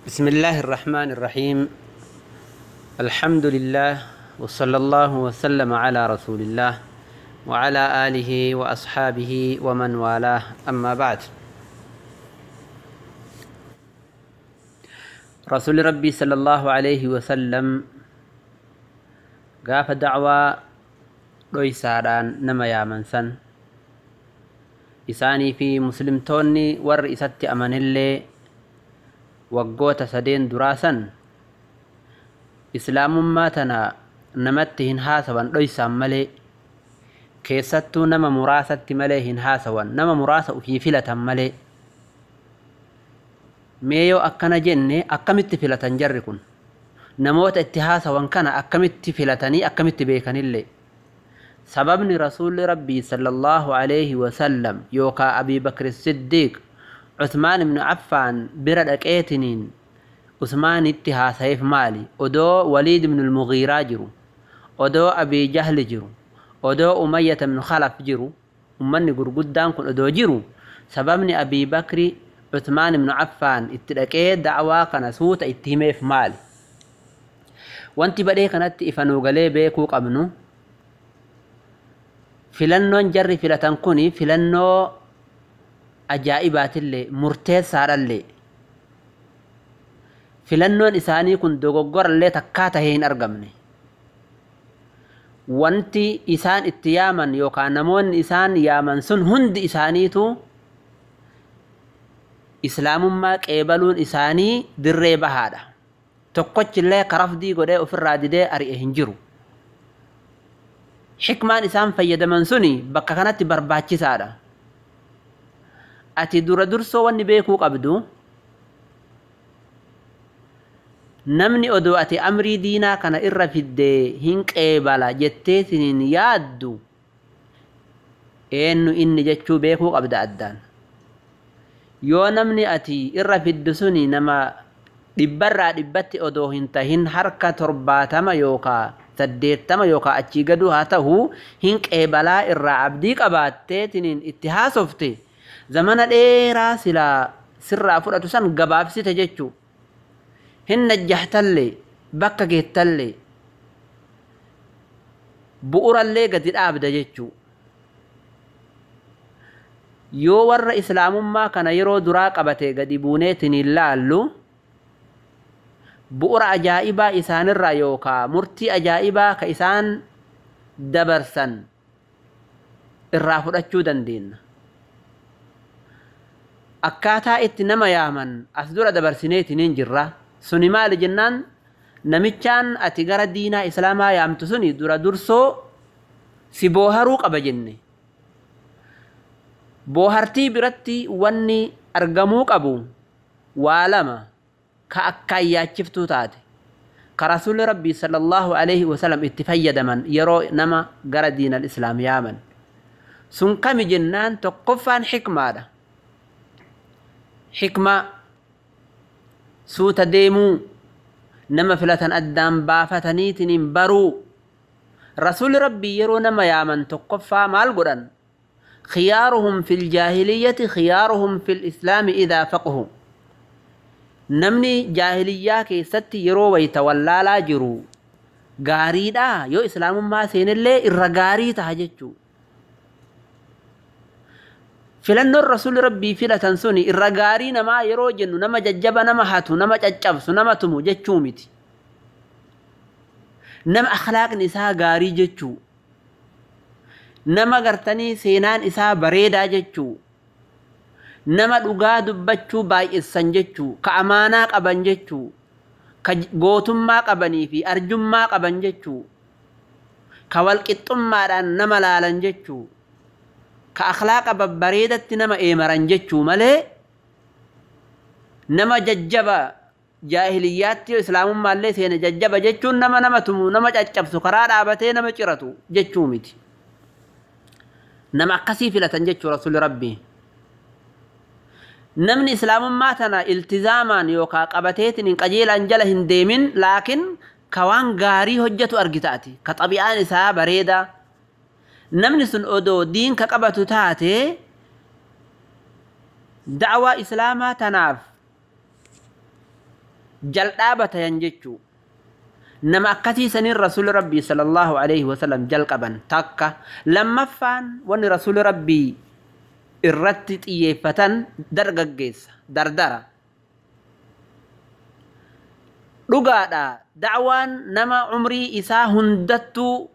بسم الله الرحمن الرحيم. الحمد لله وصلى الله وسلم على رسول الله وعلى آله وأصحابه ومن والاه، أما بعد. رسول ربي صلى الله عليه وسلم قاف دعوة رويساران نما يا منسن إساني في مسلم توني ور إساتي أمان اللي waggoota sadeen duraasan islaamummaatana namatti hin haasawan dhoysaan malee, keessattuu nama muraasatti malee hin haasawan, nama muraasa ufii filatan malee. Mee yoo akkana jenne akkamitti filatan jarri kun? Namoota itti haasawan kana akkamitti filatanii akkamitti beekanillee? Sababni rasuulli rabbii sallallahu alayhi wasallam yookaa Abii Bakr Siddiiq عثمان بن عفان برد أكيتنين عثمان اتها سيف مالي ودو وليد بن المغيرة جرو ودو أبي جهل جرو ودو أمية بن خلف جرو ومن يقول قدام كن ودو جرو سببني أبي بكر عثمان بن عفان اتلقيت دعوة كنسوت اتهمي في مالي وانت بدي كانت إفنو قلي بيكو قبنو فلنو نجري فلتن كوني فلنو أجائبات اللي مرتسار اللي فلنون إساني كن دوغور اللي تكاتهين أرقمني وانتي إسان اتياما يوكا نمون إسان يامن سن هند إسانيتو إسلام ما كيبلون إساني دري بهذا تقوش اللي كرفدي قدي وفر رادي أرئهن جرو حكمان إسان فيد من سني بكا كانت برباتي سارة ati dura dursoo wanni beekuu qabdu namni odoo ati amrii diinaa kana irra fiddee hin qeebala jetteetiniin yaaddu eenyu inni jechuu beekuu qabda addaan. Yoo namni ati irra fiddu suni nama dhibbarraa dhibbatti odoo hin tahin harka 70 yookaa 80 yookaa achii gaduu haa ta'u hin qeebalaa irraa abdii qabaatteetiniin itti haasofte zamana dheeraa silaa sirraa fudhatu san gabaabsite jechuu hin najjahtallee bakka geettallee bu'urallee gadi dhaabda jechuu. Yoo warra islaamummaa kana yeroo duraa qabatee gadi buuneetiin ilaallu bu'ura ajaa'ibaa isaanirraa yookaa murtii ajaa'ibaa ka isaan dabarsan irraa fudhachuu dandeenya. Akkaataa itti nama yaaman as dura dabarsineetiin jirra. Suni maali jennaan namichaan ati gara diinaa islaamaa yaamtu suni dura dursoo si booharuu qaba jenne. Boohartii biratti wanni argamuu qabu waa lama ka akka ayyaachiftuu taate ka rasuulli rabbii sallallahu alayhi wasallam itti fayyadaman yeroo nama gara diinal islaam yaaman. Sun kami jennaan tokkoffaan xikmaadha. حكمة سوت ديمو نما فلتن أدام بافتنيتن برو رسول ربي يرو نما يامن تقفى مال قران خيارهم في الجاهلية خيارهم في الإسلام إذا فقهوا نمني جاهلية كي ست يرو ويتولى لا جرو غاريدا يو إسلام ما سين اللي إرغاري تهججو فلنو الرسول ربي فلتن سني الرغاري نما يرو جنو نما ججب نما هاتو نما ججبسو نما تمو جچو ميتي نما أخلاق نساء غاري جچو نما غرتني سينان إساء بريدا جچو نما دوغا دبچو باي إسان جچو كأمانا قبن جچو كغوتم ما قبني في أرجم ما قبن جچو كوالقطم ما نما لالن جچو كأخلاق ببريدة نما إيمران جتشو مالي نما ججبا جاهليات إسلام مالي سينا ججبا جتشو نما تمو نما ججب سكرار آبتي نما جرتو جتشو ميتي نما قسي فلة جتشو رسول ربي نمني إسلام ماتنا التزاما يوكا قبتيت إن قجيل أنجل هنديمين لكن كوان غاري هجتو أرقتاتي كطبيعان إساء بريدة namni sun odoo diin ka qabatu taate da'waa islaamaa tanaaf jal'aabata yanjechuu nama akkasii saniin rasuulli rabbii sallallahu alaihi wasallam jalqaban takka lammaffaan wanni rasuulli rabbii irratti xiyyeeffatan dargaggeessa dardara dhugaadha da'waan nama umrii isaa hundattuu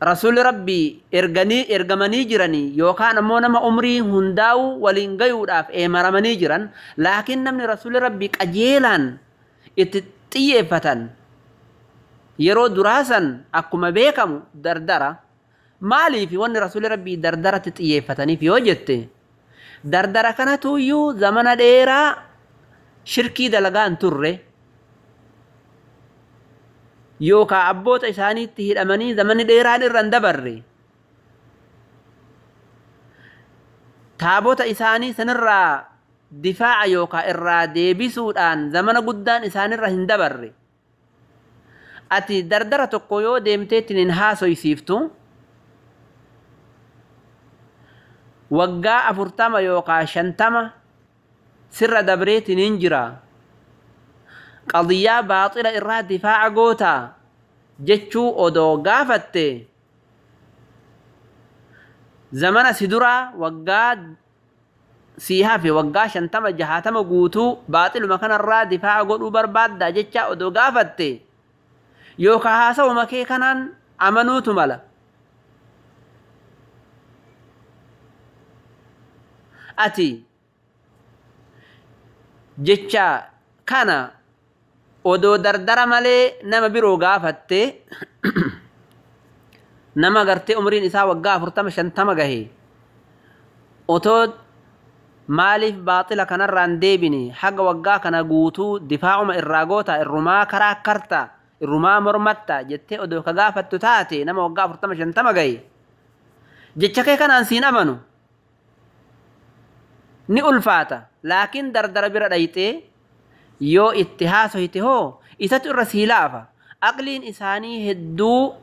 rasuulli rabbii ergamanii jiranii yookaan ammoo nama umrii hundaa'u waliin gayuudhaaf eemaramanii jiran laakiin namni rasuulli rabbii qajeelaan itti xiyyeeffatan yeroo duraasan akkuma beekamu dardara maaliif wanni rasuulli rabbii dardaratti xiyyeeffataniif yoo jette dardara kanatuyyuu zamana dheeraa shirkii dalagaan turre yookaan abboota isaaniitti hidhamanii zamanni dheeraan irraan dabarre taabota isaanii sanirraa difaaca yookaan irraa deebisuudhaan zamana guddaan isaanirra hin dabarre ati dardara tokko yoo deemteettiin hin haasoysiiftu waggaa 40 yookaan 50 sirra dabreetiin hin jira qadiyyaa baaxila irraa difaaca goota jechuu odoo gaafatte zamana si duraa waggaa siihaa fi waggaa 50 60 guutuu baaxiluma kanarraa difaaca godhuu barbaadda jecha odoo gaafatte yookaan haasawuma kee kanaan amanuutu mala ati jecha kana odoo dardara malee nama biroo gaafatte nama gartee umriin isaa waggaa 40 50 gahe otoo maaliif baaxila kanarraan deebini haga waggaa kana guutuu difaacuma irraa goota irrumaa karaa karta irrumaa mormatta jettee odoo ka gaafattu taate nama waggaa 40 50 gahe jecha kee kanaan siin amanu ni ulfaata laakiin dardara bira dhayxee yoo itti haasoyte hoo isatu irra sii laafa aqliin isaanii hedduu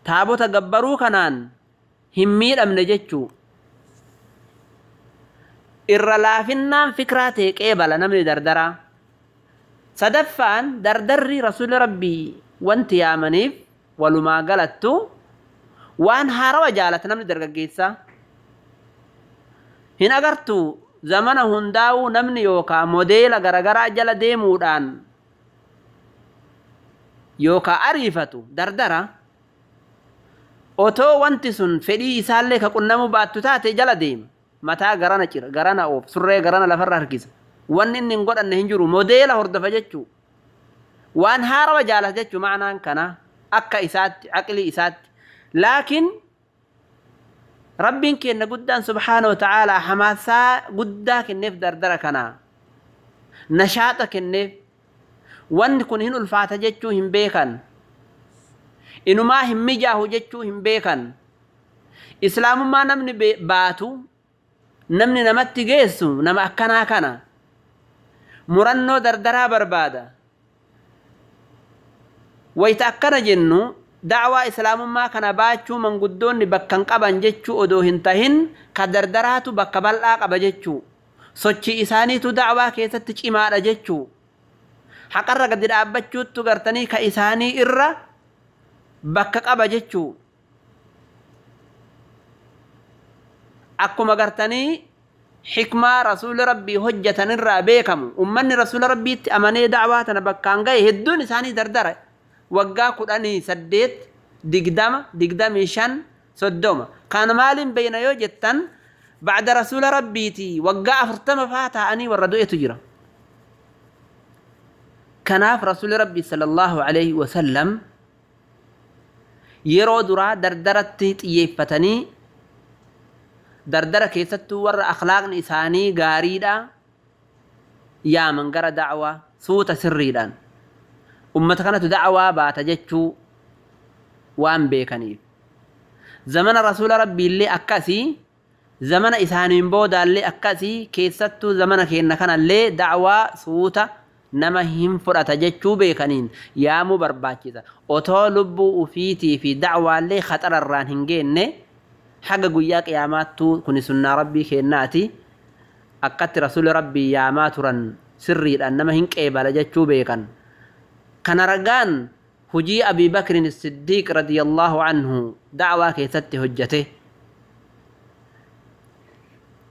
taabota gabbaruu kanaan hin miidhamne jechuu irra laafinnaan fikraa teeqee bala namni dardaraa sadaffaan dardarri rasuulli rabbii wanti yaamaniif walumaa galattu waan haarawa jaalata namni dargaggeessaa hin agartu zamana hundaa'u namni yookaan modeela garagaraa jala deemuudhaan yookaan ariifatu dardara otoo wanti sun fedhii isaallee ka qunnamuu baattu taate jala deema mataa garana cira garana oof surree garana lafarra harkisa wanni inni hin godhanne hin jiru modeela hordofa jechuu waan haarawa jaalata jechuu ma'anaan kana akka isaatti aqlii isaatti laakiin rabbiin kenna guddaan subhaanahu wa ta'aalaa hamaasaa guddaa kenneef dardara kanaa nashaaxa kenneef wanni kun hin ulfaata jechuu hin beekan inumaa hin mijaahu jechuu hin beekan islaamummaa namni baatu namni namatti geessu nama akkanaa kana murannoo dardaraa barbaada wayta akkana jennu da'waa islaamummaa kana baachuu manguddoonni bakkan qaban jechuu odoo hin tahin ka dardaraatu bakka bal'aa qaba jechuu sochii isaaniitu da'waa keessatti cimaadha jechuu haqarra gadi dhaabbachuuttu gartanii ka isaanii irra bakka qaba jechuu akkuma gartanii hikmaa rasuulli rabbii hojjetan irraa beekamu ummanni rasuula rabbiitti amanee da'waa tana bakkaan gahe hedduun isaanii dardara waggaa 18 digdamii 30 kan maalin bayna yoo jettan ba'da rasuula rabbiiti waggaa 40 faataanii warra du'etu jira kanaaf rasuulli rabbii sallallahu alaihi wasallam yeroo duraa dardaratti xiyyeeffatanii dardara keessattuu warra akhlaaqni isaanii gaariidha yaaman gara da'waa suuta sirriidhaan ummata kanatu da'waa baata jechuu waan beekaniif zamana rasuula rabbiillee akkasii zamana isaaniin boodaallee akkasii keessattuu zamana keenna kanallee da'waa suuta nama hin fudhata jechuu beekaniin yaamuu barbaachisa otoo lubbuu ufiitii fi da'waallee khaxararraan hin geenne haga guyyaa qiyaamaattuu kuni sunnaa rabbii kennaati akkatti rasuuli rabbii yaamaa turan sirriidhaan nama hin qeebala jechuu beekan. Kana ragaan hujii Abii Bakrin Siddiiq radiyallahu anhu da'waa keessatti hojjete.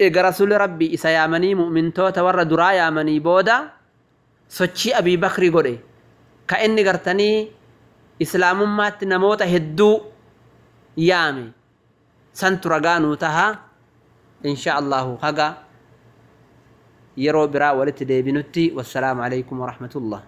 Eega rasuuli rabbii isa yaamanii mu'mintoota warra duraa yaamanii booda sochii Abii Bakri godhe ka inni gartanii islaamummaatti namoota hedduu yaame santu ragaanuu taha. insha Allahu haga yeroo biraa walitti deebinutti. Wassalaamu alaykum wa rahmatullah.